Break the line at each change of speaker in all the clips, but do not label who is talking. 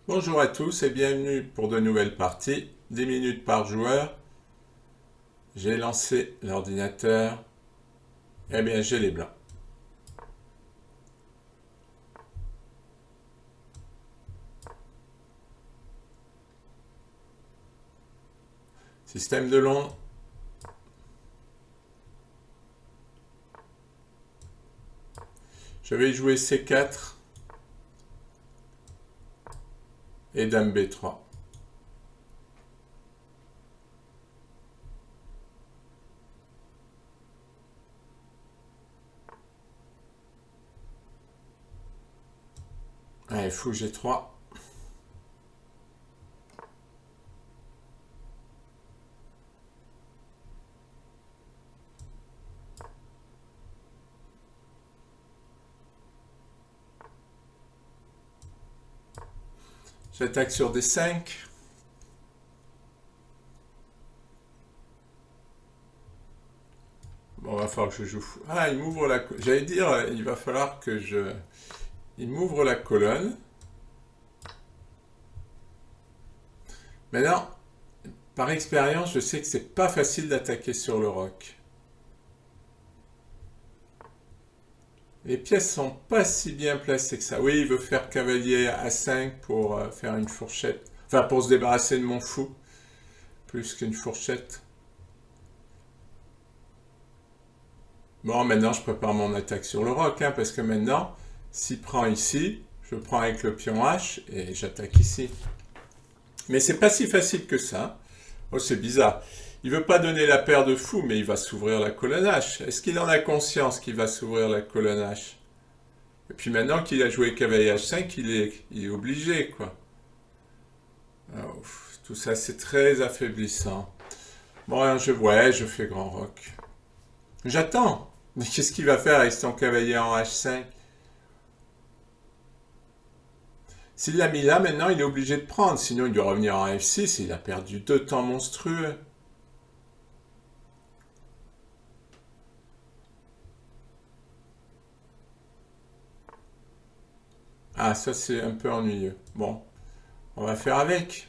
Bonjour à tous et bienvenue pour de nouvelles parties, 10 minutes par joueur. J'ai lancé l'ordinateur. Eh bien, j'ai les blancs. Système de long. Je vais jouer C4 et Dame B3. Allez, fou G3. J'attaque sur D5. Bon, va falloir que je joue fou. Ah, il m'ouvre la... J'allais dire, il va falloir que je... Il m'ouvre la colonne. Maintenant, par expérience, je sais que c'est pas facile d'attaquer sur le roc. Les pièces sont pas si bien placées que ça. Oui, il veut faire cavalier A5 pour faire une fourchette. Enfin, pour se débarrasser de mon fou. Plus qu'une fourchette. Bon, maintenant, je prépare mon attaque sur le roc, hein, parce que maintenant, s'il prend ici, je prends avec le pion H et j'attaque ici. Mais c'est pas si facile que ça. Oh, c'est bizarre. Il veut pas donner la paire de fou, mais il va s'ouvrir la colonne H. Est-ce qu'il en a conscience qu'il va s'ouvrir la colonne H? Et puis maintenant qu'il a joué cavalier H5, il est obligé, quoi. Ah, ouf, tout ça, c'est très affaiblissant. Bon, je fais grand roc. J'attends. Mais qu'est-ce qu'il va faire avec son cavalier en H5? S'il l'a mis là, maintenant, il est obligé de prendre. Sinon, il doit revenir en F6. Il a perdu 2 temps monstrueux. Ah, ça, c'est un peu ennuyeux. Bon, on va faire avec.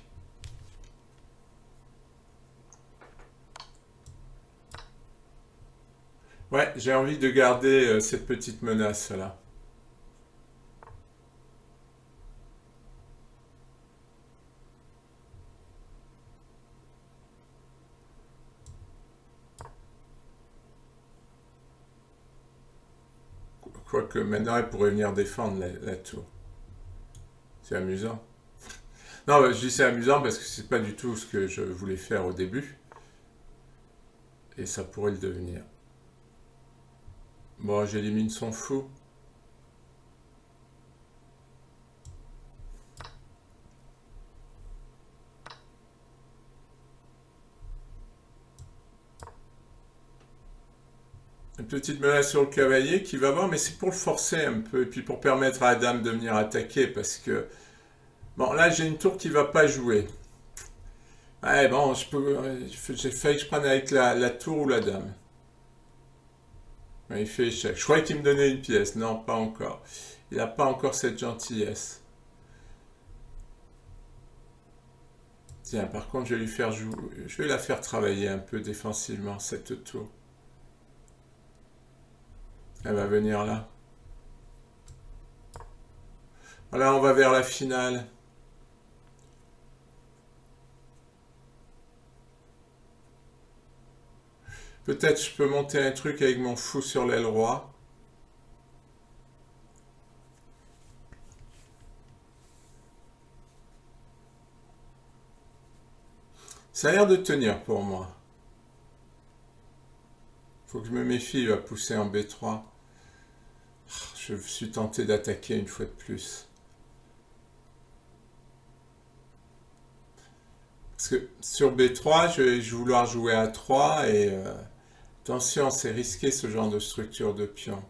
Ouais, j'ai envie de garder cette petite menace-là. Quoique maintenant, elle pourrait venir défendre la tour. C'est amusant. Non, je dis c'est amusant parce que c'est pas du tout ce que je voulais faire au début. Et ça pourrait le devenir. Bon, j'élimine son fou. Une petite menace sur le cavalier qui va voir, mais c'est pour le forcer un peu, et puis pour permettre à la dame de venir attaquer, parce que... Bon, là, j'ai une tour qui va pas jouer. Ouais, bon, j'ai failli que je prenne avec la tour ou la dame. Ouais, il fait échec. Je croyais qu'il me donnait une pièce. Non, pas encore. Il n'a pas encore cette gentillesse. Tiens, par contre, je vais lui faire jouer... Je vais la faire travailler un peu défensivement, cette tour. Elle va venir là. Voilà, on va vers la finale. Peut-être je peux monter un truc avec mon fou sur l'aile roi. Ça a l'air de tenir pour moi. Faut que je me méfie, il va pousser en B3. Je suis tenté d'attaquer une fois de plus. Parce que sur B3, je vais vouloir jouer à 3 et attention, c'est risqué ce genre de structure de pion.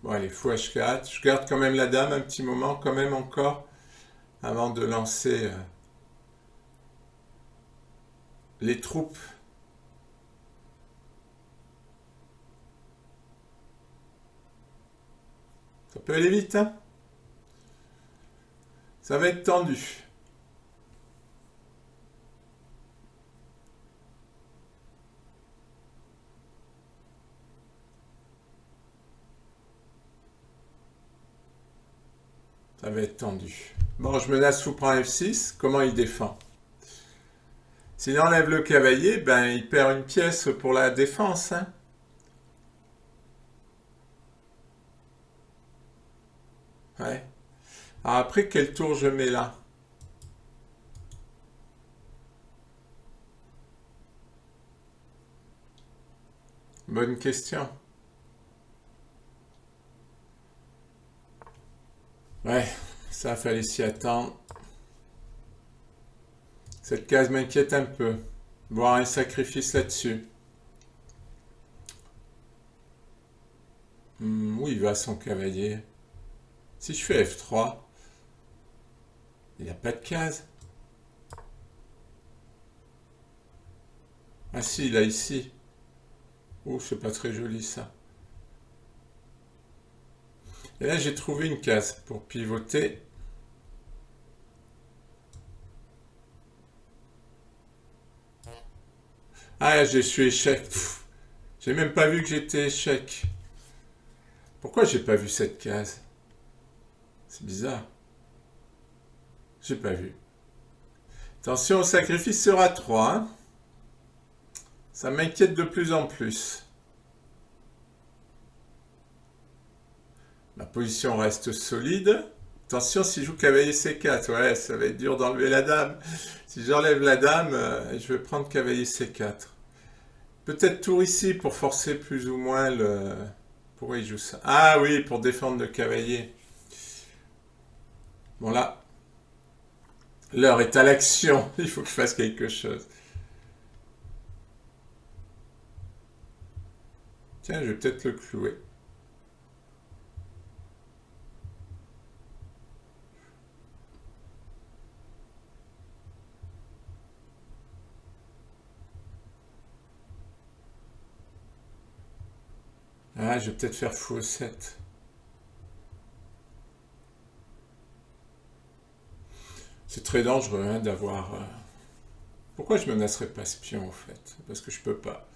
Bon, allez, fou H4. Je garde quand même la dame un petit moment, quand même encore, avant de lancer les troupes. Ça peut aller vite, hein? Ça va être tendu. Ça va être tendu. Bon, je menace fou prend F6. Comment il défend? S'il enlève le cavalier, ben il perd une pièce pour la défense. Hein. Ouais. Alors après, quel tour je mets là? Bonne question. Ouais, ça fallait s'y attendre. Cette case m'inquiète un peu. Voir un sacrifice là-dessus. Où il va son cavalier? Si je fais F3, il n'y a pas de case. Ah si, là ici. Oh, c'est pas très joli ça. Et là, j'ai trouvé une case pour pivoter. Ah, je suis échec. J'ai même pas vu que j'étais échec. Pourquoi j'ai pas vu cette case? C'est bizarre. J'ai pas vu. Attention, au sacrifice sera 3. Hein. Ça m'inquiète de plus en plus. Ma position reste solide. Attention, si je joue cavalier C4, ouais, ça va être dur d'enlever la dame. Si j'enlève la dame, je vais prendre cavalier C4. Peut-être tour ici pour forcer plus ou moins le... Pourquoi il joue ça? Ah oui, pour défendre le cavalier. Bon là, l'heure est à l'action. Il faut que je fasse quelque chose. Tiens, je vais peut-être le clouer. Ah, je vais peut-être faire fou 7. C'est très dangereux hein, d'avoir... Pourquoi je menacerais pas ce pion au fait? Parce que je peux pas.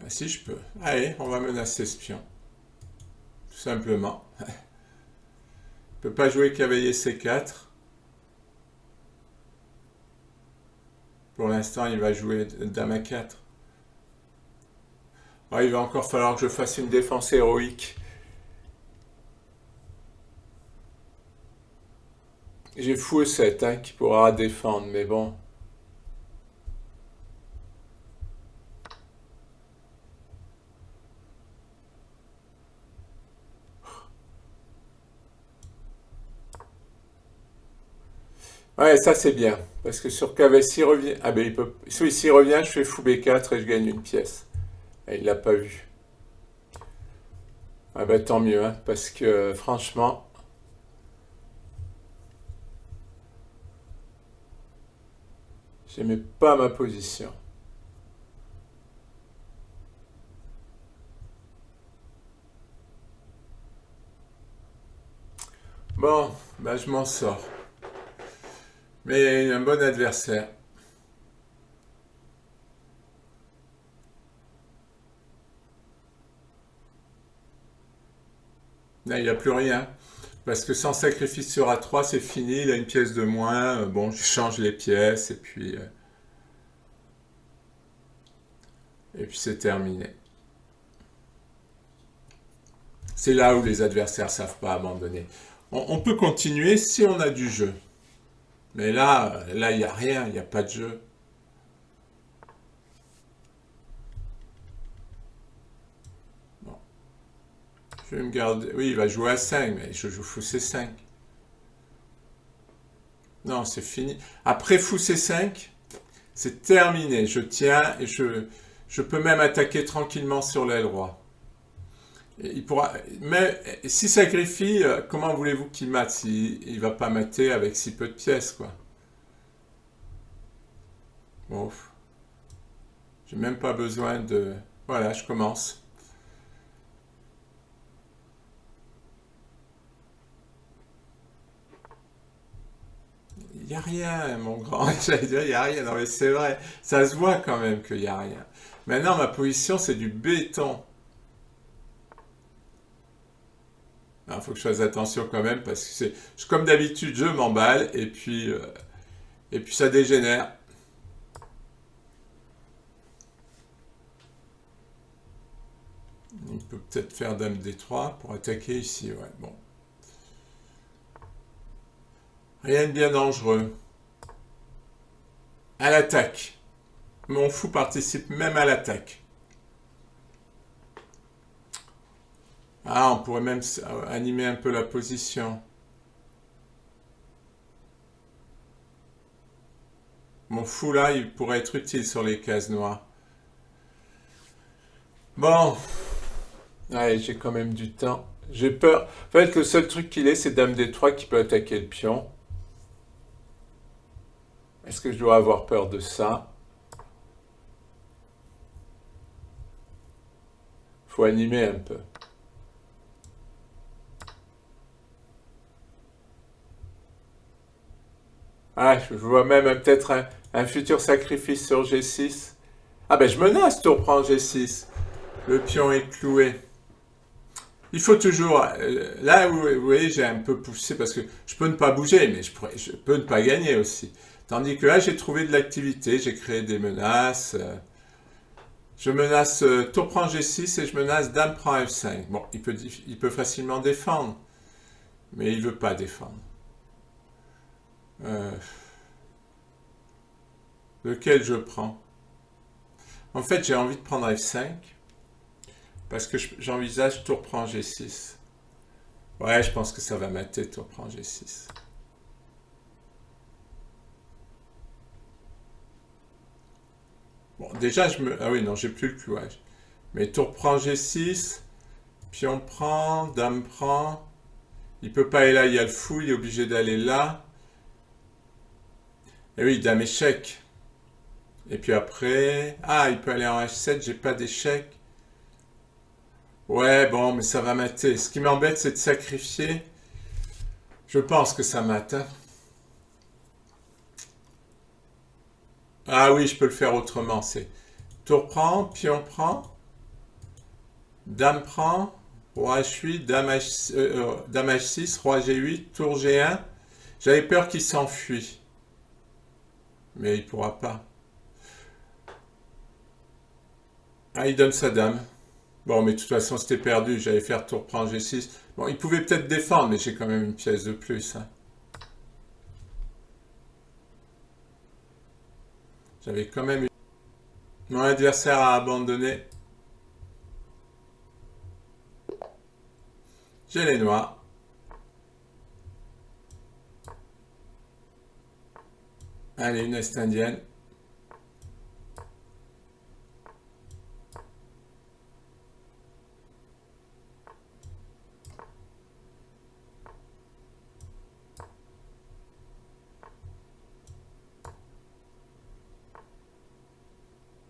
Ah, si je peux. Allez, on va menacer ce pion. Tout simplement. Je peux pas jouer cavalier C4. Pour l'instant, il va jouer dame A4. Ah, il va encore falloir que je fasse une défense héroïque. J'ai fou 7 hein, qui pourra défendre, mais bon. Ouais, ça c'est bien. Parce que sur cavalier, s'il revient... Ah ben il peut... S'il revient, je fais fou B4 et je gagne une pièce. Et il l'a pas vu. Ah ben tant mieux, hein, parce que franchement... J'aimais pas ma position. Bon, ben je m'en sors. Mais un bon adversaire. Là, il n'y a plus rien. Parce que sans sacrifice sur A3, c'est fini. Il a une pièce de moins. Bon, je change les pièces et puis c'est terminé. C'est là où les adversaires savent pas abandonner. On peut continuer si on a du jeu. Mais là, il n'y a rien. Il n'y a pas de jeu. Bon. Je vais me garder... Oui, il va jouer à 5, mais je joue fou C5. Non, c'est fini. Après fou C5, c'est terminé. Je tiens et je peux même attaquer tranquillement sur l'aile roi. Il pourra, mais s'il sacrifie, comment voulez-vous qu'il mate s'il ne va pas mater avec si peu de pièces, quoi. Bon, j'ai même pas besoin de... Voilà, je commence. il n'y a rien, mon grand. J'allais dire, il n'y a rien. Non, mais c'est vrai. Ça se voit quand même qu'il n'y a rien. Maintenant, ma position, c'est du béton. Il faut que je fasse attention quand même parce que comme d'habitude, je m'emballe et puis ça dégénère. Il peut peut-être faire dame D3 pour attaquer ici. Ouais, bon. Rien de bien dangereux. À l'attaque. Mon fou participe même à l'attaque. Ah, on pourrait même animer un peu la position. Mon fou là, il pourrait être utile sur les cases noires. Bon. Allez, j'ai quand même du temps. J'ai peur. En fait, le seul truc qu'il est, c'est dame D3 qui peut attaquer le pion. Est-ce que je dois avoir peur de ça? Faut animer un peu. Ah, je vois même peut-être un futur sacrifice sur G6. Ah ben je menace, tour prend G6. Le pion est cloué. Il faut toujours... là, vous voyez, j'ai un peu poussé parce que je peux ne pas bouger, mais je peux ne pas gagner aussi. Tandis que là, j'ai trouvé de l'activité, j'ai créé des menaces. Je menace tour prend G6 et je menace dame prend F5. Bon, il peut facilement défendre, mais il ne veut pas défendre. Lequel je prends? En fait, j'ai envie de prendre F5 parce que j'envisage tour prend G6. Ouais, je pense que ça va mater tour prend G6. Bon, déjà, ah oui, non, j'ai plus le clouage. Mais tour prend G6, pion prend, dame prend. Il peut pas aller là, il y a le fou, il est obligé d'aller là. Et oui, dame échec. Et puis après... Ah, il peut aller en H7, j'ai pas d'échec. Ouais, bon, mais ça va mater. Ce qui m'embête, c'est de sacrifier. Je pense que ça mate. Hein. Ah oui, je peux le faire autrement. C'est tour prend, pion prend, dame prend, roi H8, dame H6, roi G8, tour G1. J'avais peur qu'il s'enfuit. Mais il pourra pas. Ah, il donne sa dame. Bon, mais de toute façon, c'était perdu. J'allais faire tour prend G6. Bon, il pouvait peut-être défendre, mais j'ai quand même une pièce de plus. Hein. J'avais quand même... Mon adversaire a abandonné. J'ai les noirs. Allez, une est-indienne.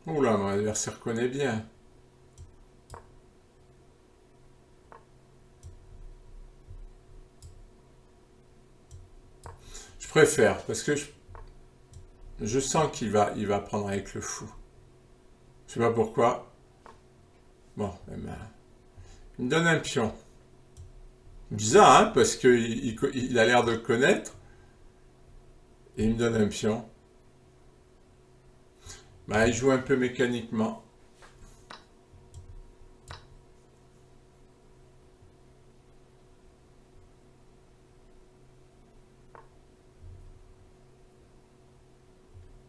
Oula, mon adversaire connaît bien. Je préfère, parce que je sens qu'il va prendre avec le fou. Je sais pas pourquoi. Bon, il me donne un pion. Bizarre, hein, parce qu'il a l'air de le connaître. Et il me donne un pion. Bah, il joue un peu mécaniquement.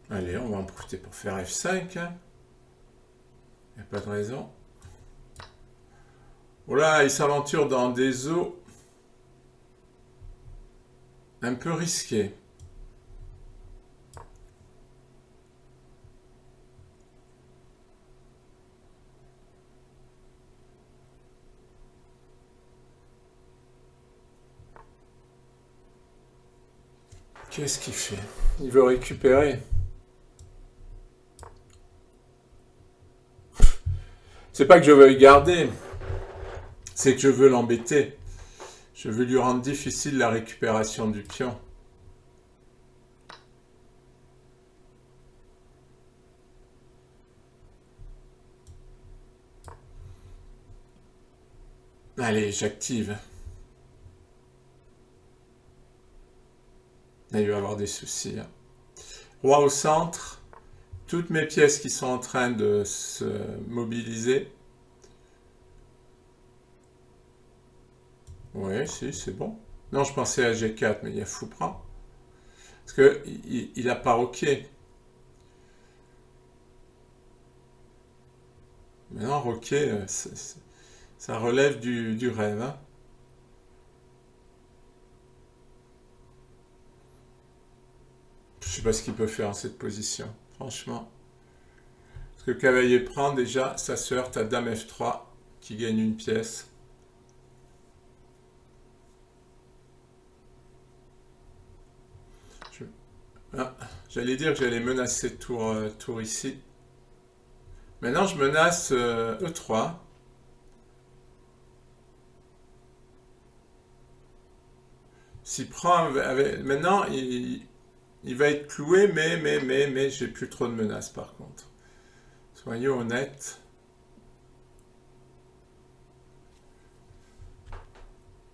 Allez, on va en profiter pour faire F5. Il n'y a pas de raison. Oh là, il s'aventure dans des eaux un peu risquées. Qu'est-ce qu'il fait? Il veut récupérer. C'est pas que je veuille garder, c'est que je veux l'embêter. Je veux lui rendre difficile la récupération du pion. Allez, j'active. Là, il va y avoir des soucis. Hein. Roi au centre. Toutes mes pièces qui sont en train de se mobiliser. Oui, si, c'est bon. Non, je pensais à G4, mais il y a fou prend. Parce que il a pas roqué. Maintenant, roquer, ça relève du rêve. Hein. Je sais pas ce qu'il peut faire en cette position, franchement. Parce que cavalier prend, déjà, ça se heurte à dame F3, qui gagne une pièce. Ah, j'allais dire que j'allais menacer tour ici. Maintenant, je menace E3. S'il prend maintenant, il va être cloué, mais j'ai plus trop de menaces par contre. Soyons honnêtes.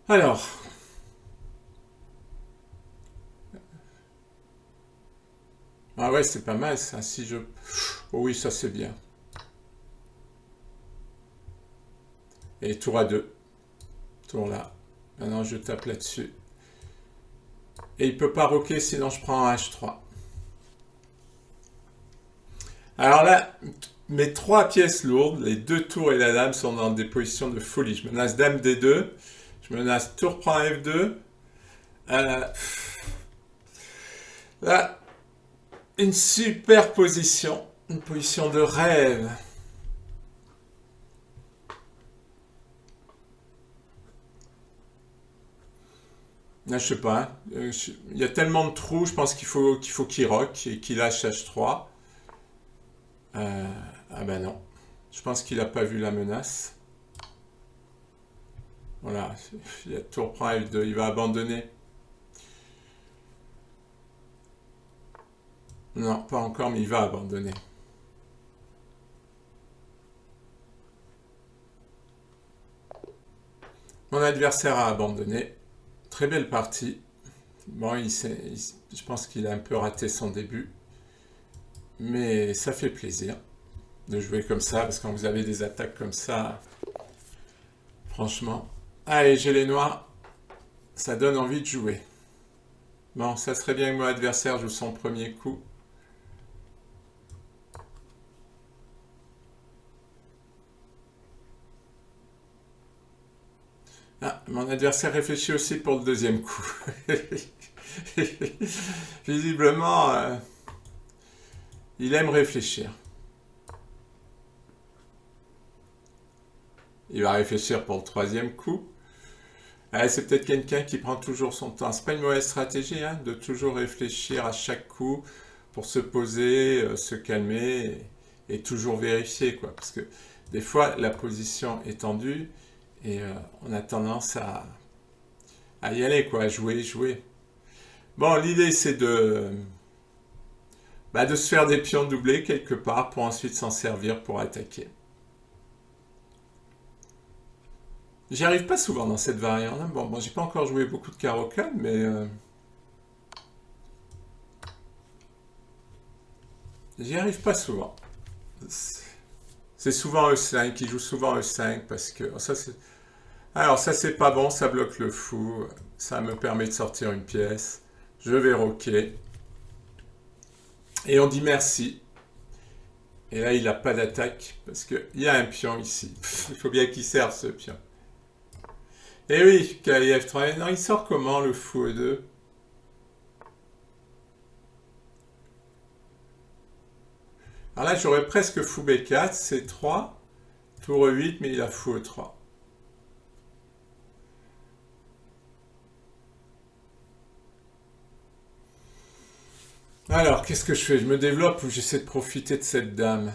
Alors. Ah ouais, c'est pas mal ça. Si je... Oh oui, ça c'est bien. Et tour à 2. Tour là. Maintenant, je tape là-dessus. Et il peut pas roquer, sinon je prends un H3. Alors là, mes 3 pièces lourdes, les 2 tours et la dame, sont dans des positions de folie. Je menace dame D2. Je menace tour prend F2. Là, une super position. Une position de rêve. Là, je sais pas. Il y a tellement de trous, je pense qu'il rock et qu'il lâche H3. Ah ben non. Je pense qu'il n'a pas vu la menace. Voilà. Il y a tour prend F2. Il va abandonner. Non, pas encore, mais il va abandonner. Mon adversaire a abandonné. Très belle partie. Bon, je pense qu'il a un peu raté son début. Mais ça fait plaisir de jouer comme ça, parce que quand vous avez des attaques comme ça, franchement. Allez, j'ai les noirs. Ça donne envie de jouer. Bon, ça serait bien que mon adversaire joue son premier coup. Ah, mon adversaire réfléchit aussi pour le deuxième coup. Visiblement, il aime réfléchir. Il va réfléchir pour le troisième coup. Ah, c'est peut-être quelqu'un qui prend toujours son temps. C'est pas une mauvaise stratégie, hein, de toujours réfléchir à chaque coup pour se poser, se calmer et toujours vérifier, quoi. Parce que des fois, la position est tendue et on a tendance à y aller, quoi, à jouer. Bon, l'idée, c'est de se faire des pions doublés quelque part pour ensuite s'en servir pour attaquer. J'y arrive pas souvent dans cette variante. Hein. Bon, j'ai pas encore joué beaucoup de Caro-Can, mais j'y arrive pas souvent. C'est souvent E5, qui joue souvent E5 parce que alors ça c'est pas bon, ça bloque le fou, ça me permet de sortir une pièce. Je vais roquer et on dit merci. Et là il n'a pas d'attaque parce qu'il y a un pion ici. Il faut bien qu'il serve ce pion. Et oui, KIF3. Non, il sort comment le fou E2? Alors là, j'aurais presque fou B4, C3, tour E8, mais il a fou E3. Alors, qu'est-ce que je fais? Je me développe ou j'essaie de profiter de cette dame?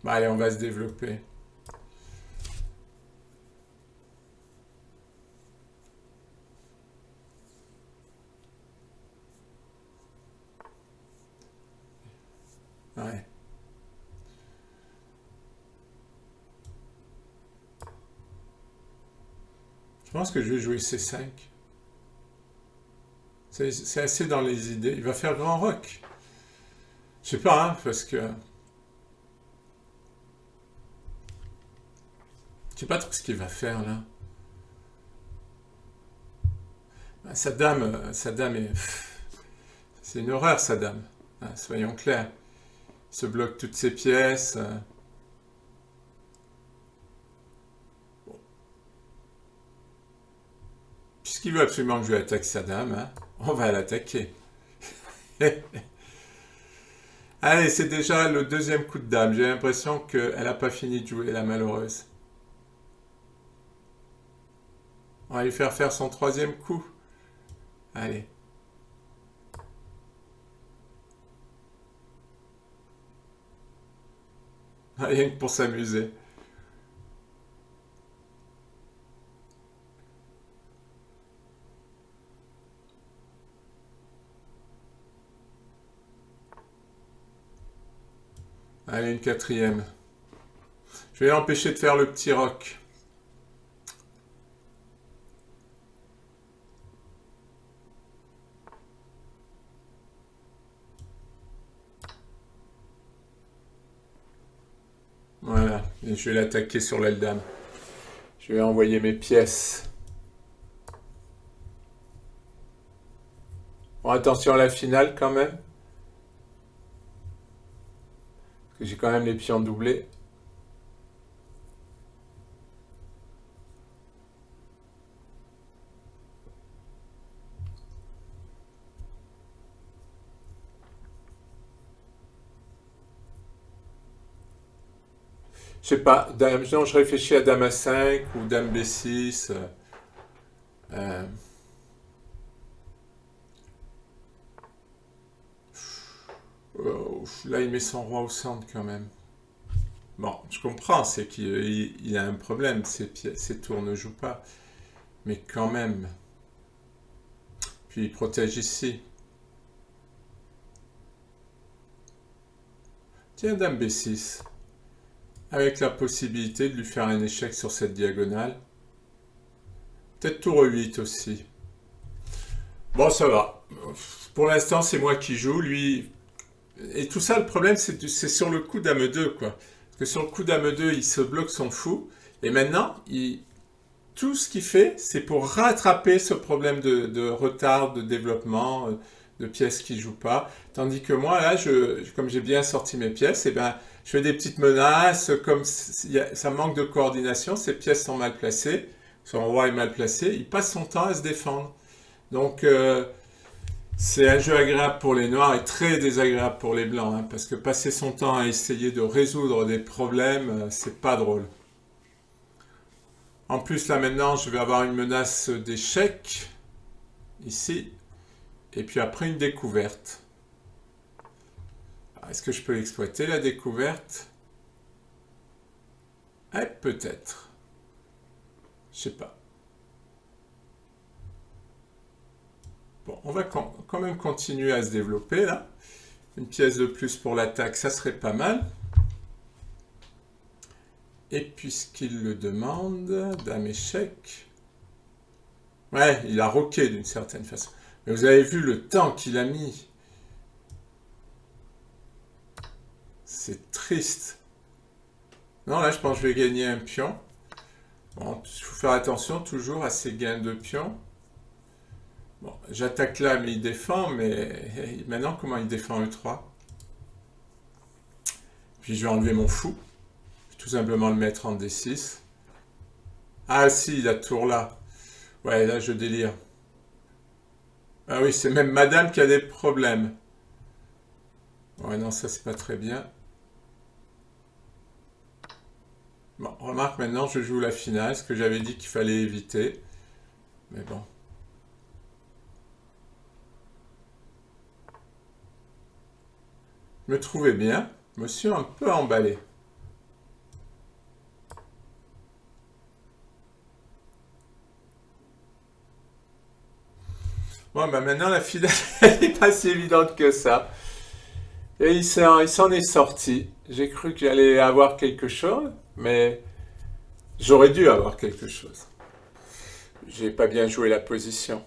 Bah, allez, on va se développer. Ouais. Je pense que je vais jouer C5. C'est assez dans les idées. Il va faire grand roc. Je sais pas, hein, parce que... Je sais pas trop ce qu'il va faire, là. Sa dame est... C'est une horreur, sa dame. Ah, soyons clairs. Il se bloque toutes ses pièces. Bon. Puisqu'il veut absolument que je attaque sa dame, hein, on va l'attaquer. Allez, c'est déjà le deuxième coup de dame. J'ai l'impression qu'elle n'a pas fini de jouer, la malheureuse. On va lui faire son troisième coup. Allez. Rien que pour s'amuser. Allez, une quatrième. Je vais l'empêcher de faire le petit roc. Voilà, et je vais l'attaquer sur l'aile dame. Je vais envoyer mes pièces. Bon, attention à la finale quand même. Parce que j'ai quand même les pions doublés. Je sais pas, non, je réfléchis à dame A5 ou dame B6. Euh, là, il met son roi au centre quand même. Bon, je comprends, c'est qu'il a un problème, ses tours ne jouent pas. Mais quand même. Puis il protège ici. Tiens, dame B6. Avec la possibilité de lui faire un échec sur cette diagonale. Peut-être tour E8 aussi. Bon, ça va. Pour l'instant, c'est moi qui joue. Lui... Et tout ça, le problème, c'est sur le coup dame 2, quoi. Parce que sur le coup dame 2, il se bloque son fou. Et maintenant, tout ce qu'il fait, c'est pour rattraper ce problème de retard, de développement, de pièces qui ne jouent pas. Tandis que moi, là, comme j'ai bien sorti mes pièces, eh ben, je fais des petites menaces, comme ça manque de coordination, ces pièces sont mal placées, son roi est mal placé, il passe son temps à se défendre. Donc, c'est un jeu agréable pour les noirs et très désagréable pour les blancs, hein, parce que passer son temps à essayer de résoudre des problèmes, c'est pas drôle. En plus, là maintenant, je vais avoir une menace d'échec, ici, et puis après une découverte. Est-ce que je peux exploiter la découverte? Eh, peut-être. Je sais pas. Bon, on va quand même continuer à se développer, là. Une pièce de plus pour l'attaque, ça serait pas mal. Et puisqu'il le demande, dame échec. Ouais, il a roqué d'une certaine façon. Mais vous avez vu le temps qu'il a mis. C'est triste. Non, là, je pense que je vais gagner un pion. Bon, il faut faire attention toujours à ces gains de pions. Bon, j'attaque là, mais il défend. Mais maintenant, comment il défend E3? Puis je vais enlever mon fou. Tout simplement le mettre en D6. Ah si, la tour là. Ouais, là je délire. Ah oui, c'est même madame qui a des problèmes. Ouais, non, ça c'est pas très bien. Bon, remarque maintenant, je joue la finale, ce que j'avais dit qu'il fallait éviter. Mais bon. Je me trouvais bien. Je me suis un peu emballé. Bon, ben maintenant la finale n'est pas si évidente que ça. Et il s'en est sorti. J'ai cru que j'allais avoir quelque chose, mais j'aurais dû avoir quelque chose. j'ai pas bien joué la position.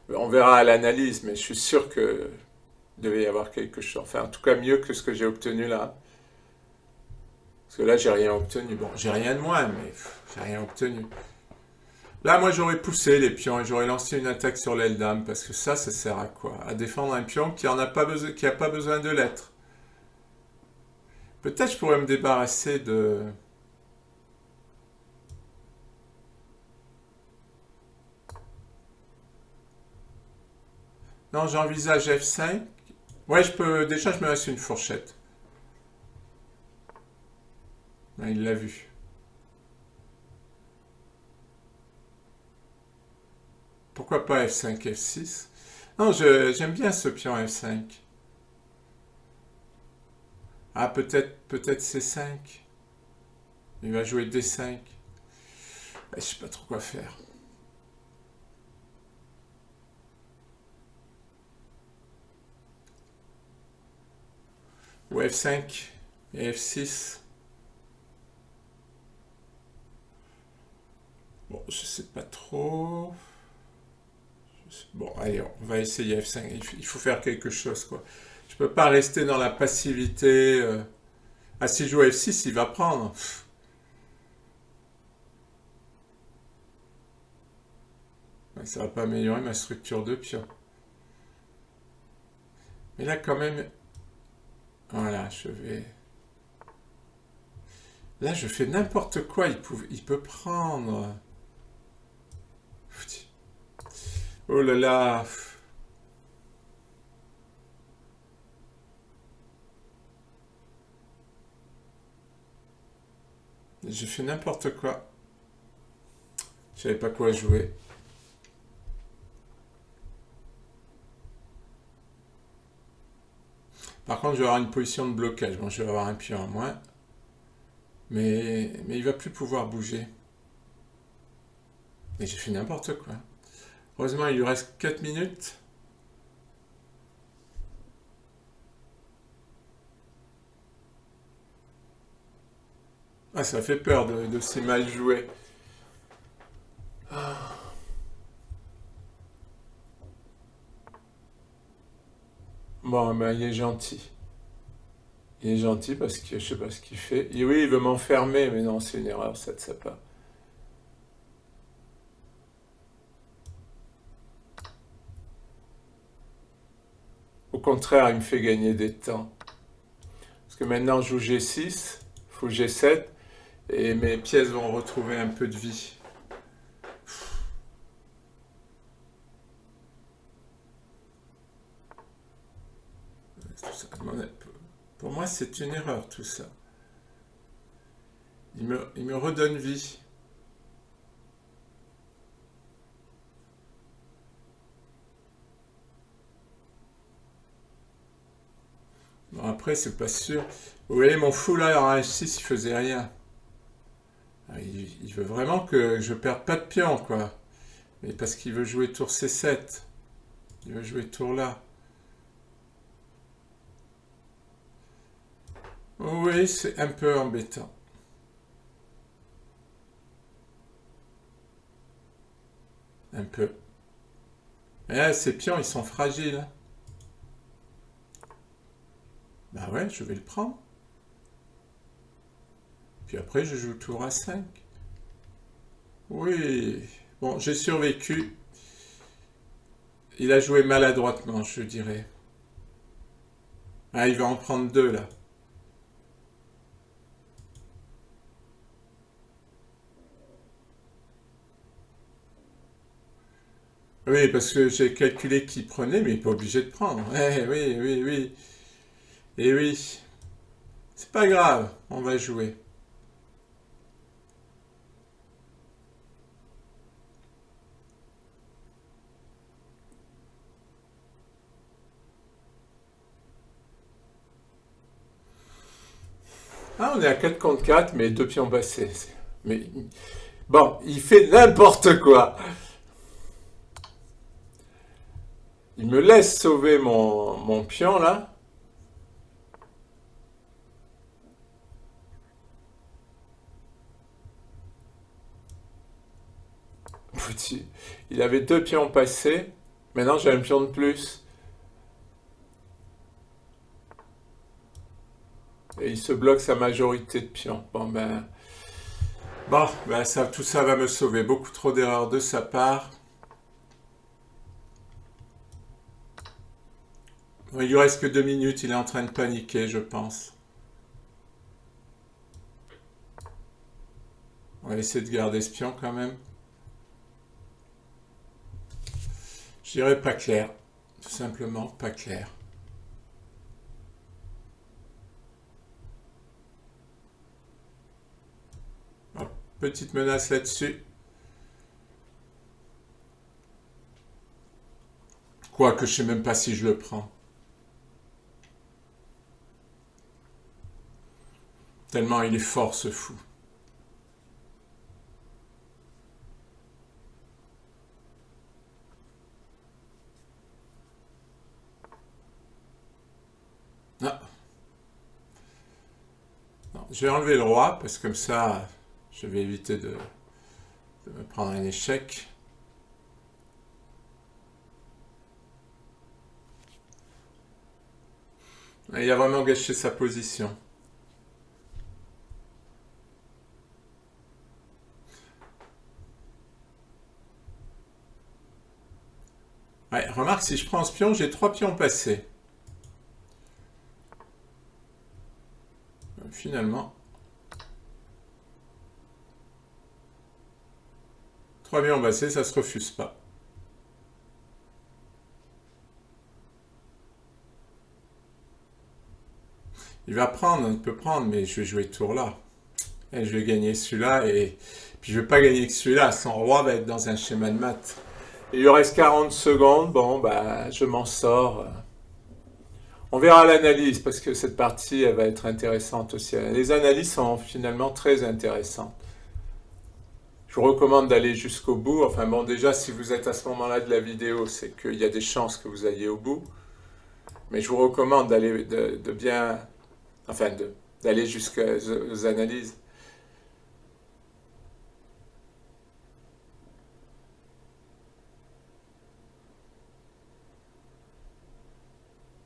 On verra à l'analyse, mais je suis sûr que devait y avoir quelque chose. Enfin, en tout cas, mieux que ce que j'ai obtenu là. Parce que là, j'ai rien obtenu. Bon, j'ai rien de moins, mais j'ai rien obtenu. Là, moi, j'aurais poussé les pions et j'aurais lancé une attaque sur l'aile dame, parce que ça sert à quoi? À défendre un pion qui en a pas besoin, qui a pas besoin de l'être. Peut-être je pourrais me débarrasser de... Non, j'envisage F5. Ouais, je peux... Déjà, je me laisse une fourchette. Ah, il l'a vu. Pourquoi pas F5, F6? Non, j'aime bien ce pion F5. Ah, peut-être C5. Il va jouer D5. Je sais pas trop quoi faire. Ou F5 et F6. Bon, je sais pas trop. Bon, allez, on va essayer F5. Il faut faire quelque chose, quoi. Je peux pas rester dans la passivité. Ah, s'il joue F6, il va prendre. Ça va pas améliorer ma structure de pion. Mais là, quand même... Voilà, je vais... Là, je fais n'importe quoi. Il peut prendre. Oh là là. Je fais n'importe quoi. Je savais pas quoi jouer. Par contre, je vais avoir une position de blocage. Bon, je vais avoir un pion en moins. Mais il va plus pouvoir bouger. Et j'ai fait n'importe quoi. Heureusement, il lui reste 4 minutes. Ah, ça fait peur de si mal jouer. Bon, ben, il est gentil. Il est gentil parce que je sais pas ce qu'il fait. Et oui, il veut m'enfermer, mais non, c'est une erreur, ça de sa part. Au contraire, il me fait gagner des temps. Parce que maintenant, je joue G6, il faut G7, et mes pièces vont retrouver un peu de vie. Pour moi, c'est une erreur tout ça. Il me redonne vie. Bon, après, c'est pas sûr. Vous voyez, mon fou là en H6, il faisait rien. Il veut vraiment que je perde pas de pion, quoi. Mais parce qu'il veut jouer tour C7. Il veut jouer tour là. Oui, c'est un peu embêtant. Un peu. Mais là, ces pions, ils sont fragiles. Bah ouais, je vais le prendre. Puis après, je joue tour A5. Oui. Bon, j'ai survécu. Il a joué maladroitement, je dirais. Ah, il va en prendre deux, là. Oui, parce que j'ai calculé qu'il prenait, mais il n'est pas obligé de prendre. Eh oui, oui, oui. Et oui. C'est pas grave, on va jouer. Ah, on est à 4 contre 4, mais deux pions passés. Mais bon, il fait n'importe quoi. Il me laisse sauver mon pion là. foutu. Il avait 2 pions passés. Maintenant, j'ai un pion de plus. Et il se bloque sa majorité de pions. Bon, ça, tout ça va me sauver. Beaucoup trop d'erreurs de sa part. Il lui reste que 2 minutes. Il est en train de paniquer, je pense. On va essayer de garder ce pion quand même. Je dirais pas clair. Tout simplement pas clair. Hop, petite menace là-dessus. Quoique je sais même pas si je le prends. Tellement il est fort ce fou. Ah. Non, je vais enlever le roi parce que comme ça je vais éviter de me prendre un échec. Il a vraiment gâché sa position. Ouais, remarque, si je prends ce pion, j'ai 3 pions passés. Finalement, 3 pions passés, ça se refuse pas. Il va prendre, il peut prendre, mais je vais jouer tour là. Et je vais gagner celui-là, et puis je vais pas gagner que celui-là. Son roi va être dans un schéma de maths. Il lui reste 40 secondes, bon, je m'en sors. On verra l'analyse, parce que cette partie, elle va être intéressante aussi. Les analyses sont finalement très intéressantes. Je vous recommande d'aller jusqu'au bout. Enfin bon, déjà, si vous êtes à ce moment-là de la vidéo, c'est qu'il y a des chances que vous alliez au bout. Mais je vous recommande d'aller d'aller jusqu'aux analyses.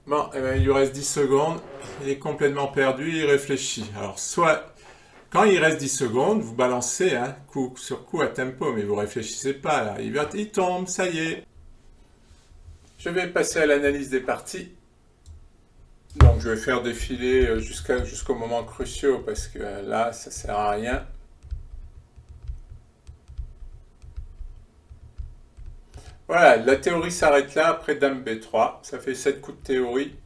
Bon, il lui reste 10 secondes. Il est complètement perdu, il réfléchit. Alors, soit, quand il reste 10 secondes, vous balancez coup sur coup à tempo, mais vous réfléchissez pas. Là. Il tombe, ça y est. Je vais passer à l'analyse des parties. Donc, je vais faire défiler jusqu'au moment cruciaux, parce que là, ça sert à rien. Voilà, la théorie s'arrête là, après Dame B3. Ça fait 7 coups de théorie.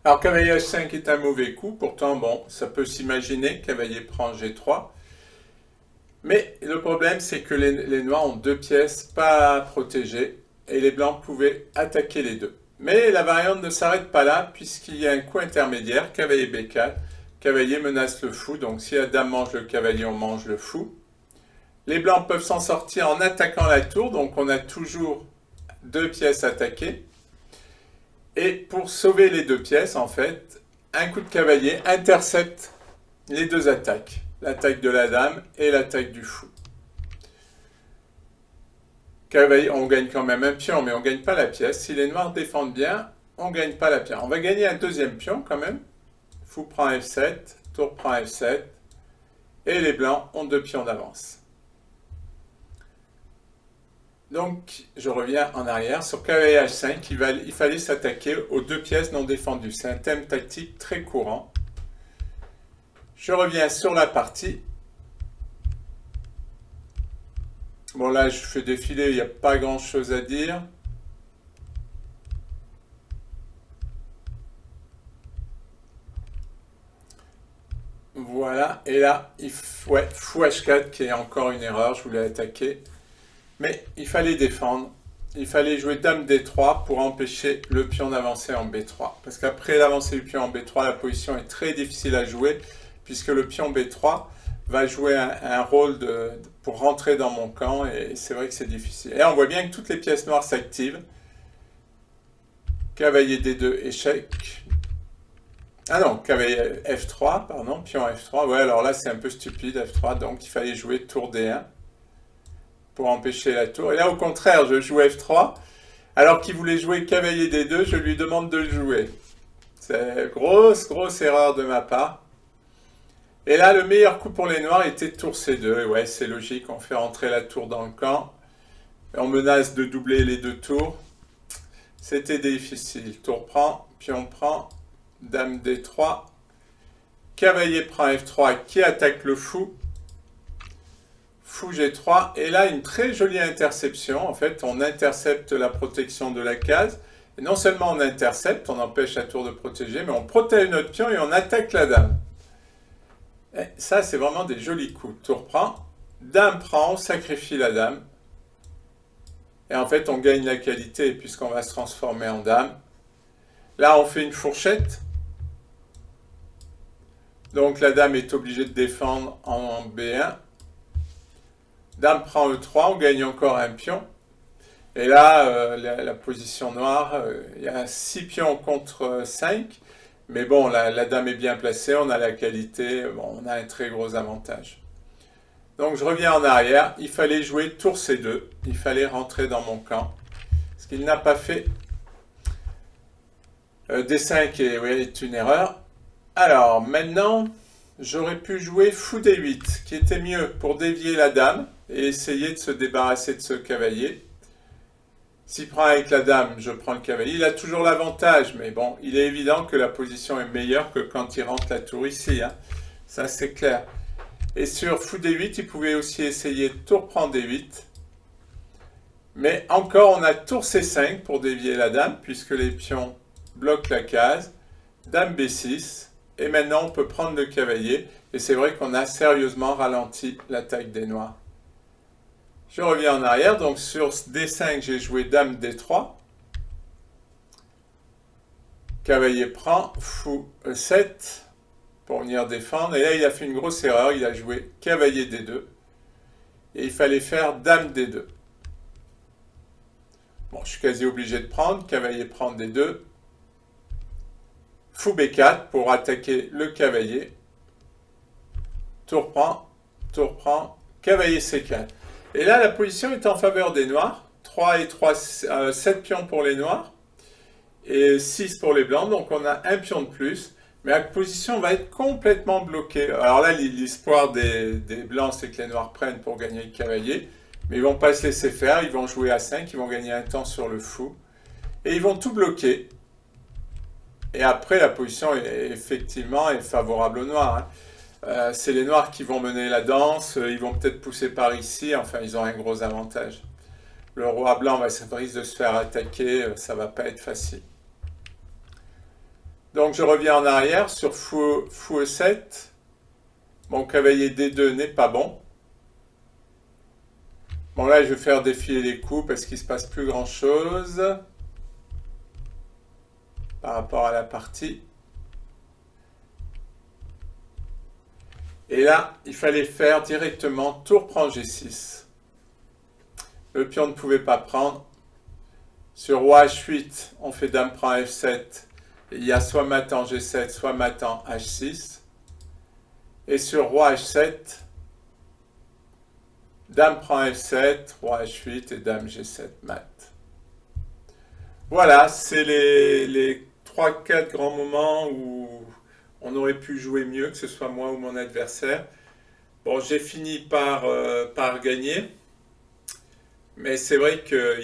Alors, cavalier H5 est un mauvais coup. Pourtant, bon, ça peut s'imaginer. Cavalier prend G3. Mais le problème, c'est que les noirs ont 2 pièces pas protégées. Et les blancs pouvaient attaquer les deux. Mais la variante ne s'arrête pas là, puisqu'il y a un coup intermédiaire, cavalier B4. Cavalier menace le fou, donc si la dame mange le cavalier, on mange le fou. Les blancs peuvent s'en sortir en attaquant la tour, donc on a toujours 2 pièces attaquées. Et pour sauver les 2 pièces, en fait, un coup de cavalier intercepte les 2 attaques. L'attaque de la dame et l'attaque du fou. Cavalier, on gagne quand même un pion, mais on ne gagne pas la pièce. Si les noirs défendent bien, on ne gagne pas la pièce. On va gagner un 2e pion quand même. Fou prend F7, tour prend F7, et les blancs ont 2 pions d'avance. Donc, je reviens en arrière. Sur cavalier H5, il fallait s'attaquer aux 2 pièces non défendues. C'est un thème tactique très courant. Je reviens sur la partie. Bon, là, je fais défiler, il n'y a pas grand-chose à dire. Voilà, et là, fou H4 qui est encore une erreur, je voulais attaquer. Mais il fallait défendre. Il fallait jouer Dame D3 pour empêcher le pion d'avancer en B3. Parce qu'après l'avancée du pion en B3, la position est très difficile à jouer, puisque le pion B3 va jouer un rôle pour rentrer dans mon camp, et c'est vrai que c'est difficile. Et là, on voit bien que toutes les pièces noires s'activent. Cavalier D2, échec. Ah non, cavalier F3, pardon, pion F3. Ouais, alors là, c'est un peu stupide, F3. Donc, il fallait jouer tour D1 pour empêcher la tour. Et là, au contraire, je joue F3. Alors qu'il voulait jouer cavalier D2, je lui demande de le jouer. C'est grosse erreur de ma part. Et là, le meilleur coup pour les noirs était tour C2. Et ouais, c'est logique, on fait rentrer la tour dans le camp. Et on menace de doubler les deux tours. C'était difficile. Tour prend, pion prend, dame D3. Cavalier prend F3 qui attaque le fou. Fou G3. Et là, une très jolie interception. En fait, on intercepte la protection de la case. Et non seulement on intercepte, on empêche la tour de protéger, mais on protège notre pion et on attaque la dame. Et ça, c'est vraiment des jolis coups. Tour prend, dame prend, on sacrifie la dame. Et en fait, on gagne la qualité puisqu'on va se transformer en dame. Là, on fait une fourchette. Donc, la dame est obligée de défendre en B1. Dame prend E3, on gagne encore un pion. Et là, la position noire, il y a 6 pions contre 5. Mais bon, la dame est bien placée, on a la qualité, bon, on a un très gros avantage. Donc je reviens en arrière, il fallait jouer tour C2, il fallait rentrer dans mon camp. Ce qu'il n'a pas fait. D5 est une erreur. Alors maintenant, j'aurais pu jouer fou D8, qui était mieux pour dévier la dame et essayer de se débarrasser de ce cavalier. S'il prend avec la dame, je prends le cavalier. Il a toujours l'avantage, mais bon, il est évident que la position est meilleure que quand il rentre la tour ici. Hein. Ça, c'est clair. Et sur fou D8, il pouvait aussi essayer tour prend D8. Mais encore, on a tour C5 pour dévier la dame, puisque les pions bloquent la case. Dame B6. Et maintenant, on peut prendre le cavalier. Et c'est vrai qu'on a sérieusement ralenti l'attaque des noirs. Je reviens en arrière, donc sur D5, j'ai joué dame D3. Cavalier prend, fou E7 pour venir défendre. Et là, il a fait une grosse erreur, il a joué cavalier D2. Et il fallait faire dame D2. Bon, je suis quasi obligé de prendre, cavalier prend D2. Fou B4 pour attaquer le cavalier. Tour prend, cavalier C4. Et là, la position est en faveur des noirs. 3 et 3, 7 pions pour les noirs. Et 6 pour les blancs. Donc, on a un pion de plus. Mais la position va être complètement bloquée. Alors là, l'espoir des blancs, c'est que les noirs prennent pour gagner le cavalier. Mais ils ne vont pas se laisser faire. Ils vont jouer à 5. Ils vont gagner un temps sur le fou. Et ils vont tout bloquer. Et après, la position, effectivement, est favorable aux noirs. Hein. C'est les noirs qui vont mener la danse, ils vont peut-être pousser par ici, enfin ils ont un gros avantage. Le roi blanc risque de se faire attaquer, ça va pas être facile. Donc je reviens en arrière sur fou E7. Mon cavalier D2 n'est pas bon. Bon là je vais faire défiler les coups parce qu'il ne se passe plus grand chose par rapport à la partie. Et là, il fallait faire directement tour prend G6. Le pion ne pouvait pas prendre. Sur roi H8, on fait dame prend F7. Il y a soit mat en G7, soit mat en H6. Et sur roi H7, dame prend F7, roi H8 et dame G7 mat. Voilà, c'est les 3-4 grands moments où on aurait pu jouer mieux, que ce soit moi ou mon adversaire. Bon, j'ai fini par gagner. Mais c'est vrai qu'il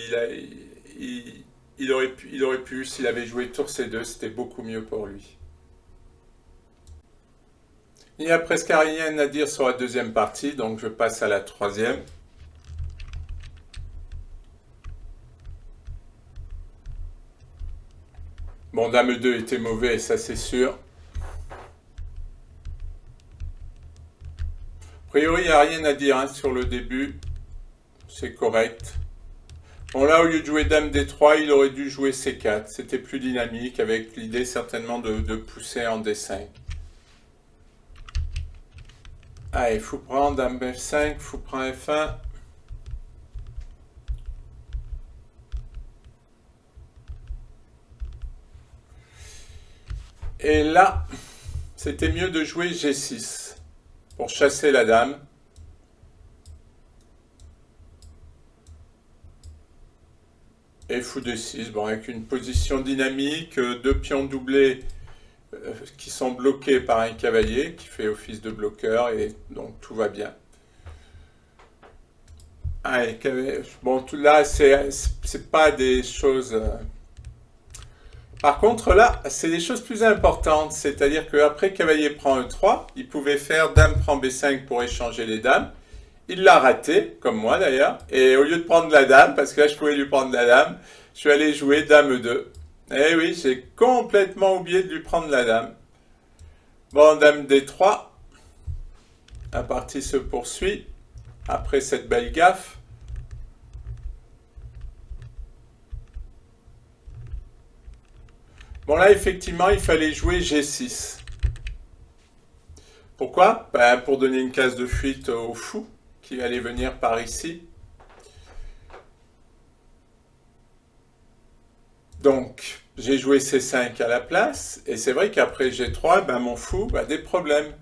aurait pu, s'il avait joué tour C2, c'était beaucoup mieux pour lui. Il n'y a presque rien à dire sur la deuxième partie, donc je passe à la troisième. Bon, dame 2 était mauvais, ça c'est sûr. A priori, il n'y a rien à dire hein, sur le début. C'est correct. Bon, là, au lieu de jouer dame D3, il aurait dû jouer C4. C'était plus dynamique, avec l'idée certainement de pousser en D5. Allez, fou prend, dame F5, fou prend F1. Et là, c'était mieux de jouer G6 pour chasser la dame. Et fou D6, bon, avec une position dynamique, deux pions doublés qui sont bloqués par un cavalier qui fait office de bloqueur, et donc tout va bien. Allez, bon, tout là, c'est pas des choses. Par contre, là, c'est des choses plus importantes, c'est-à-dire qu'après cavalier prend E3, il pouvait faire dame prend B5 pour échanger les dames. Il l'a raté, comme moi d'ailleurs, et au lieu de prendre la dame, parce que là je pouvais lui prendre la dame, je suis allé jouer dame E2. Eh oui, j'ai complètement oublié de lui prendre la dame. Bon, dame D3, la partie se poursuit, après cette belle gaffe. Bon là, effectivement, il fallait jouer G6. Pourquoi? Ben, pour donner une case de fuite au fou qui allait venir par ici. Donc, j'ai joué C5 à la place, et c'est vrai qu'après G3, ben, mon fou a des problèmes.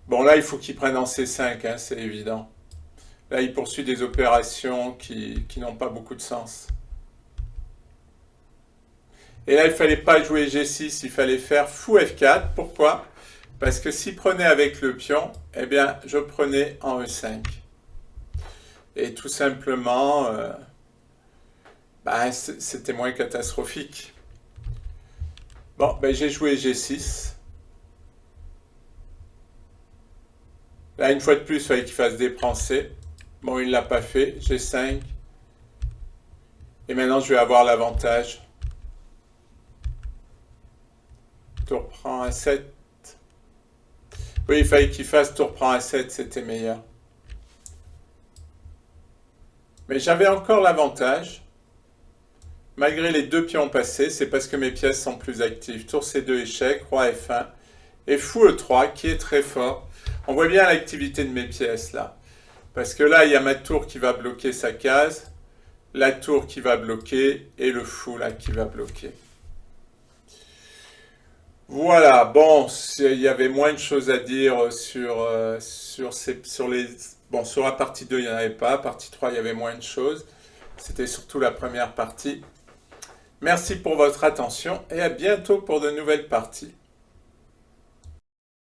Bon là, il faut qu'il prenne en C5, hein, c'est évident. Là, il poursuit des opérations qui n'ont pas beaucoup de sens. Et là, il ne fallait pas jouer G6, il fallait faire fou F4. Pourquoi? Parce que s'il prenait avec le pion, eh bien, je prenais en E5. Et tout simplement, c'était moins catastrophique. Bon, ben, j'ai joué G6. Là, une fois de plus, il fallait qu'il fasse des C. Bon, il ne l'a pas fait. G5. Et maintenant, je vais avoir l'avantage. Tour prend A7. Oui, il fallait qu'il fasse tour prend A7, c'était meilleur. Mais j'avais encore l'avantage. Malgré les deux pions passés, c'est parce que mes pièces sont plus actives. Tour C2 échec, roi F1 et fou E3 qui est très fort. On voit bien l'activité de mes pièces là. Parce que là, il y a ma tour qui va bloquer sa case, la tour qui va bloquer et le fou là qui va bloquer. Voilà, bon, il y avait moins de choses à dire sur les... Bon, sur la partie 2, il n'y en avait pas. Partie 3, il y avait moins de choses. C'était surtout la première partie. Merci pour votre attention et à bientôt pour de nouvelles parties.